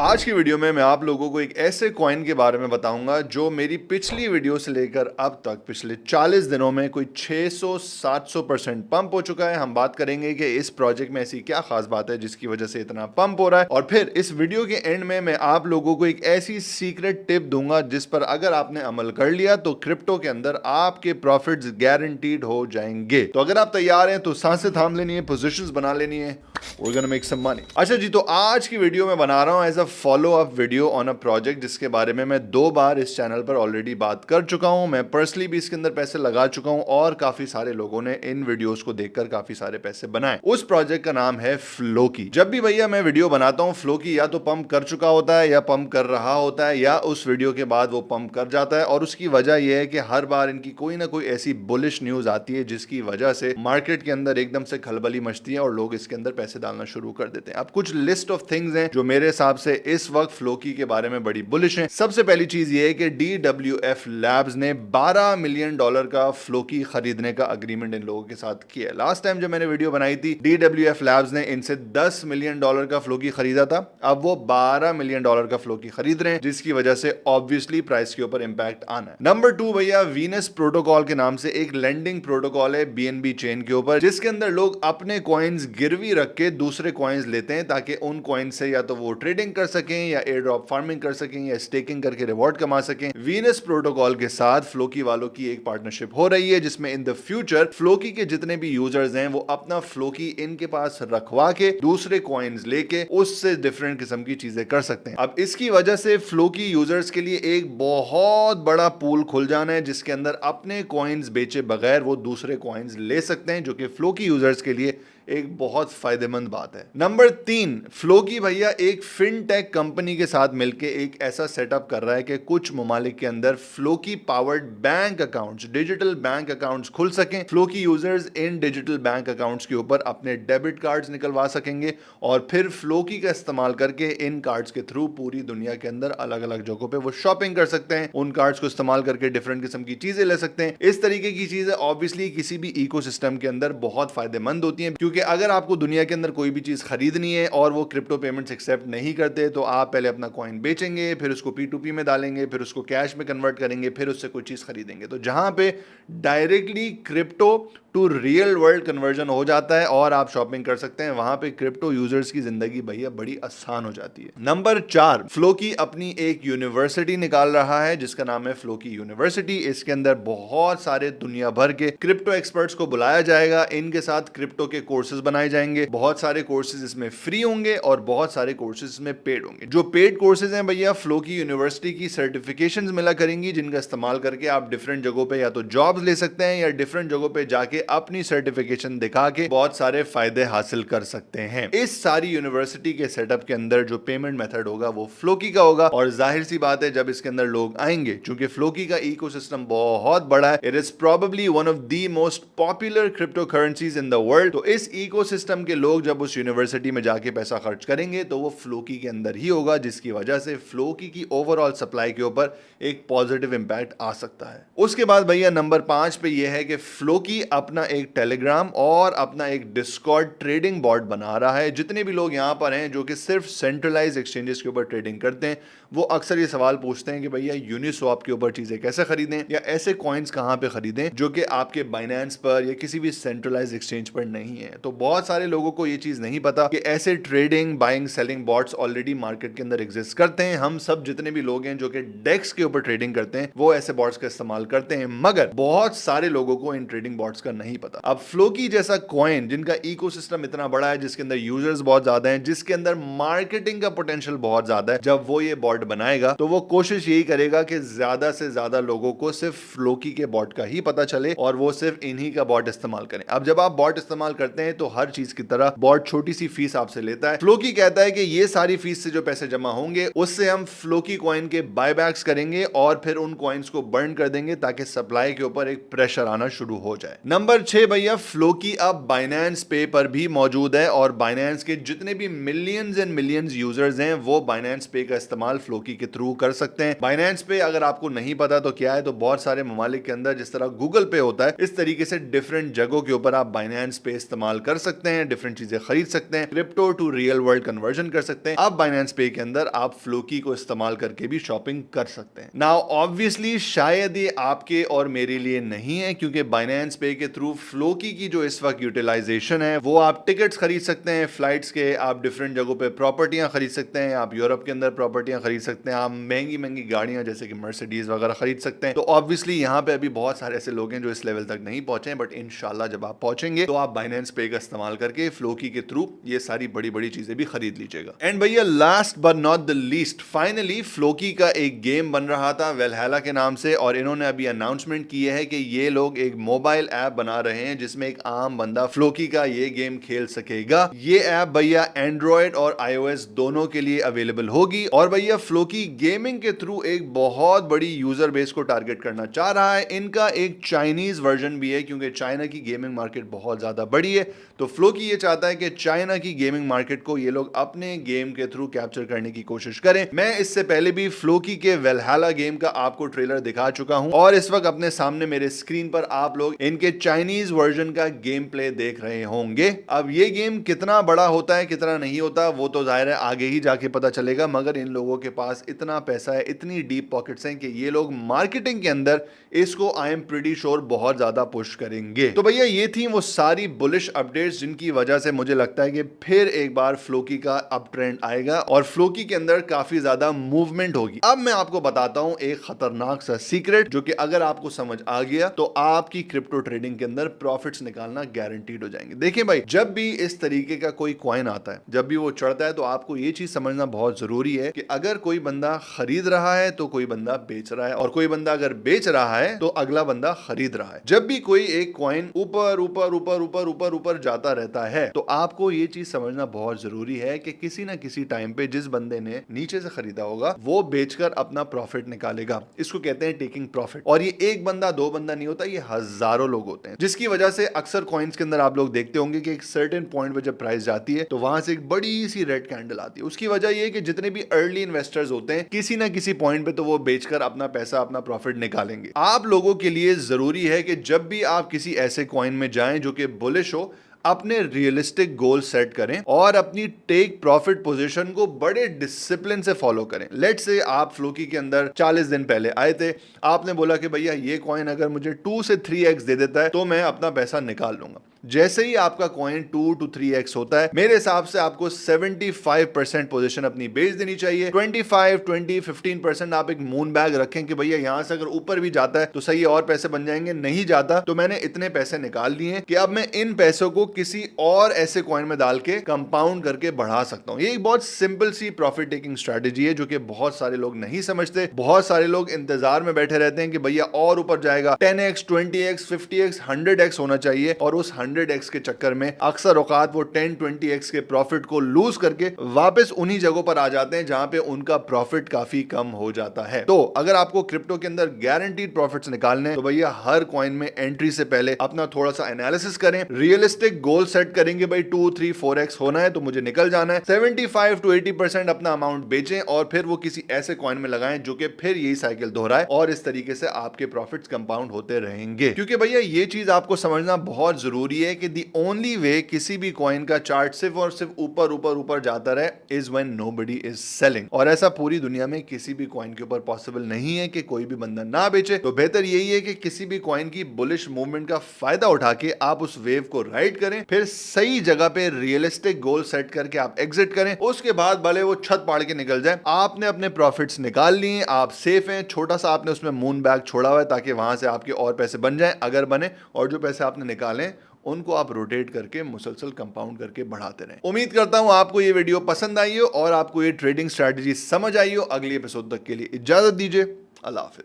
आज की वीडियो में मैं आप लोगों को एक ऐसे कॉइन के बारे में बताऊंगा जो मेरी पिछली वीडियो से लेकर अब तक पिछले 40 दिनों में कोई 600-700% पंप हो चुका है। हम बात करेंगे कि इस प्रोजेक्ट में ऐसी क्या खास बात है जिसकी वजह से इतना पंप हो रहा है, और फिर इस वीडियो के एंड में मैं आप लोगों को एक ऐसी सीक्रेट टिप दूंगा जिस पर अगर आपने अमल कर लिया तो क्रिप्टो के अंदर आपके प्रॉफिट्स गारंटीड हो जाएंगे। तो अगर आप तैयार हैं तो सांसें थाम लेनी है, पोजीशंस बना लेनी है। We're gonna make some money। अच्छा जी, तो आज की वीडियो में बना रहा हूं as a follow up video on a project जिसके बारे में मैं 2 बार इस चैनल पर ऑलरेडी बात कर चुका हूं। मैं पर्सनली भी इसके अंदर पैसे लगा चुका हूं और काफी सारे लोगों ने इन वीडियोस को देखकर काफी सारे पैसे बनाए। उस प्रोजेक्ट का नाम है फ्लोकी। जब भी भैया मैं वीडियो बनाता हूं, फ्लोकी या तो पंप कर चुका होता है या पंप कर रहा होता है या उस वीडियो के बाद वो पंप कर जाता है, और उसकी वजह यह है कि हर बार इनकी कोई ना कोई ऐसी बुलिश न्यूज आती है जिसकी वजह से मार्केट के अंदर एकदम से खलबली मचती है और लोग इसके अंदर पैसे डालना शुरू कर देते हैं। अब कुछ लिस्ट ऑफ थिंग्स हैं जो मेरे हिसाब से इस वक्त फ्लोकी के बारे में बड़ी बुलिश हैं। सबसे पहली चीज ये है कि DWF लैब्स ने $12 मिलियन का फ्लोकी खरीदने का अग्रीमेंट इन लोगों के साथ किया है। लास्ट टाइम जब मैंने वीडियो बनाई थी, DWF लैब्स ने इनसे $10 मिलियन का फ्लोकी खरीदा था। अब वो $12 मिलियन का फ्लोकी खरीद रहे हैं, जिसकी वजह से ऑब्वियसली प्राइस के ऊपर इंपैक्ट आना है। नंबर 2 भैया, वीनस प्रोटोकॉल के नाम से एक लेंडिंग प्रोटोकॉल है BNB चेन के ऊपर, जिसके अंदर लोग अपने कॉइन्स गिरवी रख के दूसरे कॉइन्स लेते हैं ताकि उन कॉइन से या तो वो ट्रेडिंग कर सकें या एयर ड्रॉप फार्मिंग कर सकें या स्टेकिंग करके रिवॉर्ड कमा सकें। वीनस प्रोटोकॉल के साथ फ्लोकी वालों की एक पार्टनरशिप हो रही है जिसमें इन द फ्यूचर फ्लोकी के जितने भी यूजर्स हैं वो अपना फ्लोकी इनके पास रखवा के दूसरे कॉइन्स लेके उससे डिफरेंट किस्म की चीजें कर सकते हैं। अब इसकी वजह से फ्लोकी यूजर्स के लिए एक बहुत बड़ा पूल खुल जाना है जिसके अंदर अपने कॉइन्स बेचे बगैर वो दूसरे कॉइन्स ले सकते हैं, जो कि फ्लोकी यूजर्स के लिए एक बहुत फायदेमंद बात है। नंबर 3, फ्लोकी भैया एक फिनटेक कंपनी के साथ मिलकर एक ऐसा सेटअप कर रहा है कि कुछ ममालिक के अंदर Floki powered bank accounts, digital bank accounts खुल सकें। फ्लोकी यूजर्स इन डिजिटल बैंक अकाउंट्स के ऊपर अपने डेबिट कार्ड्स निकलवा सकेंगे और फिर फ्लोकी का इस्तेमाल करके इन कार्ड्स के थ्रू पूरी दुनिया के अंदर अलग अलग जगहों पे वो शॉपिंग कर सकते हैं। उन कार्ड्स को इस्तेमाल करके डिफरेंट किस्म की चीजें ले सकते हैं। इस तरीके की चीजें ऑब्वियसली किसी भी इकोसिस्टम के अंदर बहुत फायदेमंद होती हैं, क्योंकि अगर आपको दुनिया के अंदर कोई भी चीज खरीदनी है और वो क्रिप्टो पेमेंट्स एक्सेप्ट नहीं करते तो आप पहले अपना कॉइन बेचेंगे, फिर उसको P2P में डालेंगे, फिर उसको कैश में कन्वर्ट करेंगे, फिर उससे कोई चीज खरीदेंगे। तो जहां पे directly crypto to real world conversion हो जाता है और आप शॉपिंग कर सकते हैं, वहां पे क्रिप्टो यूजर्स की जिंदगी भैया बड़ी आसान हो जाती है। नंबर 4, फ्लोकी अपनी एक यूनिवर्सिटी निकाल रहा है जिसका नाम है फ्लोकी यूनिवर्सिटी। इसके अंदर बहुत सारे दुनिया भर के क्रिप्टो एक्सपर्ट्स को बुलाया जाएगा, इनके साथ क्रिप्टो के कोर्सेज बनाए जाएंगे। बहुत सारे कोर्सेज इसमें फ्री होंगे और बहुत सारे कोर्सेज इसमें पेड होंगे। जो पेड कोर्सेज हैं भैया, फ्लोकी यूनिवर्सिटी की सर्टिफिकेशंस मिला करेंगी जिनका इस्तेमाल करके आप डिफरेंट जगहों पे या तो जॉब्स ले सकते हैं या डिफरेंट जगहों पे जाके अपनी सर्टिफिकेशन दिखा के बहुत सारे फायदे हासिल कर सकते हैं। इस सारी यूनिवर्सिटी के सेटअप के अंदर जो पेमेंट मेथड होगा वो फ्लोकी का होगा, और जाहिर सी बात है जब इसके अंदर लोग आएंगे, चूंकि फ्लोकी का इकोसिस्टम बहुत बड़ा है, it is probably one of the most popular crypto currencies in the world. तो इस इकोसिस्टम के लोग जब उस यूनिवर्सिटी में जाके पैसा खर्च करेंगे तो वो फ्लोकी के अंदर ही होगा, जिसकी वजह से फ्लोकी की ओवरऑल सप्लाई के ऊपर एक पॉजिटिव इंपैक्ट आ सकता है। उसके बाद भैया नंबर 5 पे यह है कि फ्लोकी अपना एक टेलीग्राम और अपना एक डिस्कॉर्ड ट्रेडिंग बॉट बना रहा है। जितने भी लोग यहां पर हैं जो कि सिर्फ सेंट्रलाइज एक्सचेंजेस के ऊपर ट्रेडिंग करते हैं, वो अक्सर ये सवाल पूछते हैं कि भैया यूनिस्वैप के ऊपर चीजें कैसे खरीदें या ऐसे कॉइन्स कहां पे खरीदें जो कि आपके बाइनेंस पर या किसी भी सेंट्रलाइज एक्सचेंज पर नहीं है। तो बहुत सारे लोगों को ये चीज नहीं पता कि ऐसे trading buying selling bots already market के अंदर एग्जिस्ट करते हैं। हम सब जितने भी लोग हैं जो कि डेक्स के ऊपर ट्रेडिंग करते हैं वो ऐसे बॉट्स का इस्तेमाल करते हैं, मगर बहुत सारे लोगों को इन ट्रेडिंग बॉट्स का नहीं पता। अब फ्लोकी जैसा कॉइन जिनका इकोसिस्टम इतना बड़ा है, जिसके अंदर यूजर्स बहुत ज्यादा हैं, जिसके अंदर मार्केटिंग का पोटेंशियल बहुत ज्यादा है, जब वो ये बॉट बनाएगा तो वो कोशिश यही करेगा कि ज्यादा से ज्यादा लोगों को सिर्फ फ्लोकी के बॉट का ही पता चले और वो सिर्फ इन्हीं का बॉट इस्तेमाल करें। अब जब आप बॉट इस्तेमाल करते हैं तो हर चीज की तरह बॉट छोटी सी फीस आपसे लेता है। फ्लोकी कहता है कि ये सारी फीस से जो पैसे जमा होंगे उससे हम फ्लोकी कॉइन के बायबैक्स करेंगे और फिर उन कॉइन्स को बर्न कर देंगे ताकि सप्लाई के ऊपर एक प्रेशर आना शुरू हो जाए। नंबर नंबर 6 भैया, फ्लोकी अब बाइनेंस पे पर भी मौजूद है और बाइनेंस के जितने भी मिलियंस एंड मिलियंस यूजर्स हैं वो बाइनेंस पे का इस्तेमाल फ्लोकी के थ्रू कर सकते हैं। बाइनेंस पे अगर आपको नहीं पता तो क्या है, तो बहुत सारे ममालिक के अंदर जिस तरह गूगल पे होता है इस तरीके से डिफरेंट जगहों के ऊपर आप बाइनेंस पे इस्तेमाल कर सकते हैं, डिफरेंट चीजें खरीद सकते हैं, crypto to real world conversion कर सकते हैं। अब बाइनेंस पे के अंदर आप फ्लोकी को इस्तेमाल करके भी शॉपिंग कर सकते हैं। नाउ ऑब्वियसली शायद ये आपके और मेरे लिए नहीं है, क्योंकि बाइनेंस पे के थ्रू फ्लोकी की जो इस वक्त यूटिलाइजेशन है वो आप टिकट्स खरीद सकते हैं फ्लाइट्स के, आप डिफरेंट जगहों पे प्रॉपर्टियां खरीद सकते हैं, आप यूरोप के अंदर प्रॉपर्टियां खरीद सकते हैं, आप महंगी महंगी गाड़ियां जैसे कि मर्सिडीज वगैरह खरीद सकते हैं। तो ऑब्वियसली यहाँ पे अभी बहुत सारे ऐसे लोग हैं जो इस लेवल तक नहीं पहुंचे हैं, बट इंशाल्लाह जब आप पहुंचेंगे तो आप बाइनेंस पे का इस्तेमाल करके फ्लोकी के थ्रू ये सारी बड़ी बड़ी चीजें भी खरीद लीजिएगा। एंड भैया last but not the least, finally Floki का एक गेम बन रहा था वेलहैला के नाम से, और इन्होंने अभी अनाउंसमेंट की है कि ये लोग एक मोबाइल ऐप बना रहे हैं जिसमें एक आम बंदा फ्लोकी का ये गेम खेल सकेगा। ये ऐप भैया एंड्रॉयड और iOS दोनों के लिए अवेलेबल होगी, और भैया फ्लोकी गेमिंग के थ्रू एक बहुत बड़ी यूजर बेस को टारगेट करना चाह रहा है। इनका एक चाइनीज वर्जन भी है, क्योंकि चाइना की गेमिंग मार्केट बहुत ज्यादा बड़ी है, तो फ्लोकी ये चाहता है कि चाइना की गेमिंग मार्केट को ये लोग अपने गेम के थ्रू कैप्चर करने की कोशिश करें। मैं इससे पहले भी फ्लोकी के वेलहैला गेम का आपको ट्रेलर दिखा चुका हूं, और इस वक्त अपने सामने मेरे स्क्रीन पर आप लोग इनके चाइनीज वर्जन का गेम प्ले देख रहे होंगे। अब ये गेम कितना बड़ा होता है कितना नहीं होता वो तो जाहिर है आगे ही जाके पता चलेगा, मगर इन लोगों के पास इतना पैसा है, इतनी डीप पॉकेट्स हैं कि ये लोग मार्केटिंग के अंदर इसको आई एम प्रीटी श्योर बहुत ज्यादा पुश करेंगे। तो भैया ये थी वो सारी बुलिश अपडेट्स जिनकी वजह से मुझे लगता है कि फिर एक बार फ्लोकी का अप ट्रेंड आएगा और फ्लोकी के अंदर काफी ज्यादा मूवमेंट होगी। अब मैं आपको बताता हूं एक खतरनाक सा सीक्रेट, जो कि अगर आपको समझ आ गया तो आपकी क्रिप्टो ट्रेडिंग के अंदर प्रॉफिट्स निकालना गारंटीड हो जाएंगे। देखिए भाई, जब भी इस तरीके का कोई कॉइन आता है, जब भी वो चढ़ता है, तो आपको ये चीज समझना बहुत जरूरी है कि अगर कोई बंदा खरीद रहा है तो कोई बंदा बेच रहा है, और कोई बंदा अगर बेच रहा है तो अगला बंदा खरीद रहा है। जब भी कोई एक कॉइन ऊपर ऊपर ऊपर ऊपर ऊपर ऊपर जाता रहता है तो आपको ये चीज समझना बहुत जरूरी है कि किसी ना किसी टाइम पे जिस बंदे ने नीचे से खरीदा होगा वो बेचकर अपना प्रॉफिट निकालेगा। इसको कहते हैं टेकिंग प्रॉफिट। और ये एक बंदा दो बंदा नहीं होता, ये हजारों लोग होते हैं, जिसकी वजह से अक्सर कॉइन्स के अंदर आप लोग देखते होंगे कि एक सर्टेन पॉइंट पे जब प्राइस जाती है तो वहां से एक बड़ी सी रेड कैंडल आती है। उसकी वजह ये है कि जितने भी अर्ली इन्वेस्टर्स होते हैं किसी ना किसी पॉइंट पे तो वो बेचकर अपना पैसा अपना प्रॉफिट निकालेंगे। आप लोगों के लिए जरूरी है कि जब भी आप किसी ऐसे कॉइन में जाएं जो कि बुलिश हो, अपने रियलिस्टिक गोल सेट करें और अपनी टेक प्रॉफिट पोजीशन को बड़े डिसिप्लिन से फॉलो करें। लेट्स से आप फ्लोकी के अंदर 40 दिन पहले आए थे, आपने बोला कि भैया ये कॉइन अगर मुझे 2 से 3x दे देता है तो मैं अपना पैसा निकाल लूंगा। जैसे ही आपका कॉइन 2 to 3x होता है, मेरे हिसाब से आपको 75% पोजीशन अपनी बेच देनी चाहिए। 25, 20, 15% आप एक मून बैग रखें कि भैया यहां से अगर ऊपर भी जाता है तो सही और पैसे बन जाएंगे, नहीं जाता तो मैंने इतने पैसे निकाल लिए कि अब मैं इन पैसों को किसी और ऐसे कॉइन में डाल के कंपाउंड करके बढ़ा सकता हूं। ये एक बहुत सिंपल सी प्रॉफिट टेकिंग स्ट्रेटेजी है जो कि बहुत सारे लोग नहीं समझते। बहुत सारे लोग इंतजार में बैठे रहते हैं कि भैया और ऊपर जाएगा, 10x, 20x, 50x, 100x होना चाहिए, और उस 100x के चक्कर में अक्सर औकात वो 10-20x के प्रॉफिट को लूज करके वापस उन्हीं जगहों पर आ जाते हैं जहां पे उनका प्रॉफिट काफी कम हो जाता है। तो अगर आपको क्रिप्टो के अंदर गारंटीड प्रॉफिट्स निकालने हैं तो भैया हर कॉइन में एंट्री से पहले अपना थोड़ा सा एनालिसिस करें, रियलिस्टिक गोल सेट करेंगे भाई 2, 3, 4x होना है तो मुझे निकल जाना है। 75 to 80% अपना अमाउंट बेचें और फिर वो किसी ऐसे कॉइन में लगाएं जो कि फिर यही साइकिल दोहराए, और इस तरीके से आपके प्रॉफिट्स कंपाउंड होते रहेंगे। क्योंकि भैया ये चीज आपको समझना बहुत जरूरी है कि दी ओनली वे किसी भी कॉइन का चार्ट सिर्फ और सिर्फ ऊपर ऊपर ऊपर जाता रहे is when nobody is selling, और ऐसा पूरी दुनिया में किसी भी कॉइन के ऊपर पॉसिबल नहीं है कि कोई भी बंदा ना बेचे। तो बेहतर यही है कि किसी भी कॉइन की बुलिश मूवमेंट का फायदा उठा के आप उस वेव को राइड करें, फिर सही जगह पे रियलिस्टिक गोल सेट करके आप एग्जिट करें। उसके बाद भले वो छत पाड़ के निकल जाए, आपने अपने प्रॉफिट्स निकाल लिए, आप सेफ हैं। छोटा सा आपने उसमें मून बैग छोड़ा हुआ है ताकि वहां से आपके और पैसे बन जाएं अगर बने, और जो पैसे आपने निकाले उनको आप रोटेट करके मुसलसल कंपाउंड करके बढ़ाते रहें। उम्मीद करता हूं आपको ये वीडियो पसंद आई हो और आपको ये ट्रेडिंग स्ट्रेटजी समझ आई हो। अगली एपिसोड तक के लिए इजाजत दीजिए। अल्लाह हाफिज।